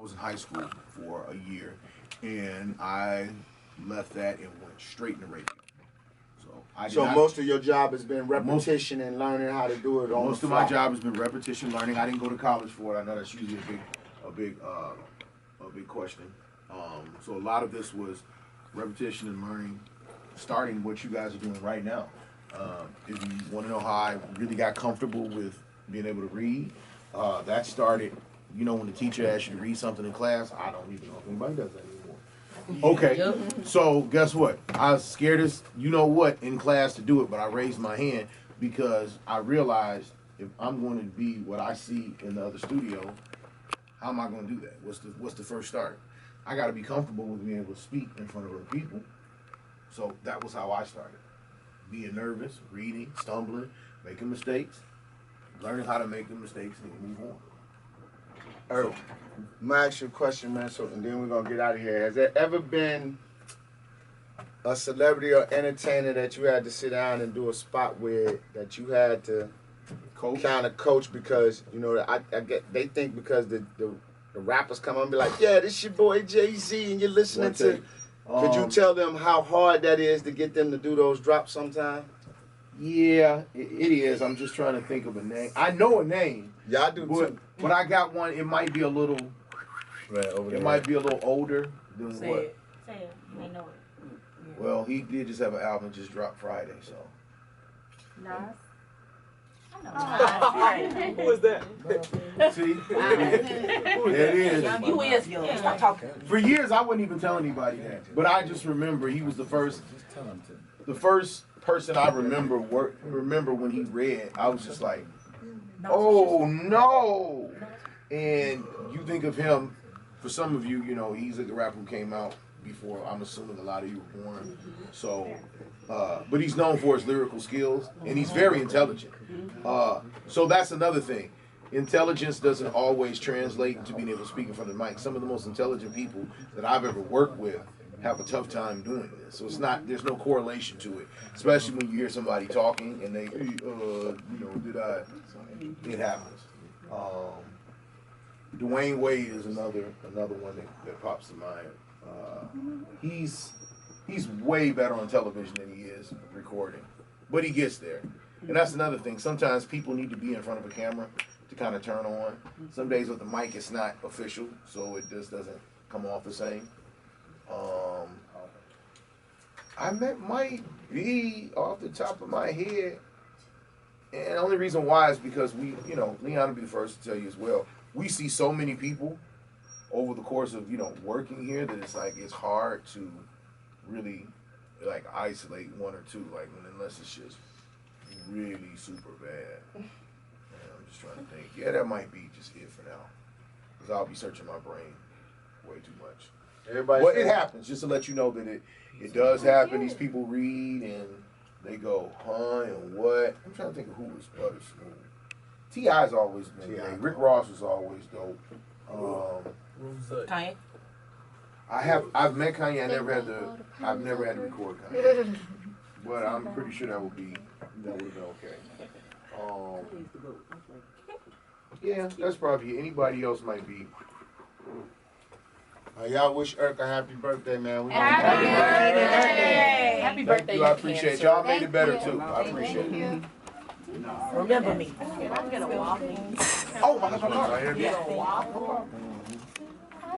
was in high school for a year, and I left that and went straight into radio. So most of your job has been repetition and learning how to do it on most the of fly. my job has been repetition learning. I didn't go to college for it. I know that's usually a big question. So a lot of this was repetition and learning, starting what you guys are doing right now. If you want to know how I really got comfortable with being able to read, that started, when the teacher asks you to read something in class. I don't even know if anybody does that anymore. Okay, so guess what? I was scared as in class to do it, but I raised my hand because I realized if I'm going to be what I see in the other studio, how am I going to do that? What's the first start? I got to be comfortable with being able to speak in front of other people. So that was how I started. Being nervous, reading, stumbling, making mistakes, learning how to make the mistakes and move on. I'm gonna ask you a question, man, and then we're gonna get out of here. Has there ever been a celebrity or entertainer that you had to sit down and do a spot with that you had to kind of coach because, I get they think because the rappers come on and be like, yeah, this your boy Jay-Z and you're listening to... Could you tell them how hard that is to get them to do those drops sometime? Yeah, it is. I'm just trying to think of a name. I know a name. Yeah, I do too. But I got one. It might be a little. Right over there. It might be a little older than Say what. It. Say it. You may know it. Yeah. Well, he did just have an album just dropped Friday, so. Nas. Who was that? See, there it is. You is young. Stop talking. For years, I wouldn't even tell anybody that, but I just remember he was the first person I remember when he read. I was just like, oh no! And you think of him, for some of you, he's a rapper who came out before. I'm assuming a lot of you were born. So, but he's known for his lyrical skills, and he's very intelligent. So that's another thing. Intelligence doesn't always translate into being able to speak in front of the mic. Some of the most intelligent people that I've ever worked with have a tough time doing this. So there's no correlation to it, especially when you hear somebody talking and they, it happens. Dwayne Wade is another one that pops to mind. He's way better on television than he is recording, but he gets there. And that's another thing. Sometimes people need to be in front of a camera to kind of turn on. Some days with the mic, it's not official, so it just doesn't come off the same. Might be off the top of my head. And the only reason why is because Leon will be the first to tell you as well. We see so many people over the course of, working here that it's hard to really isolate one or two, unless it's just really super bad. And I'm just trying to think. Yeah, that might be just it for now. Because I'll be searching my brain way too much. But it happens, just to let you know that it does happen. These people read and they go, huh, and what? I'm trying to think of who was Butter Smooth. T.I.'s always been great. Rick Ross was always dope. Kanye? I've met Kanye. I've never had to record Kanye. But I'm pretty sure that would have been okay. Yeah, that's probably it. Anybody else might be. Y'all wish Eric a happy birthday, man. Happy birthday! Happy birthday! Thank you. I appreciate it. Y'all made it better too. I appreciate it. Remember me. Oh, my God. Yeah.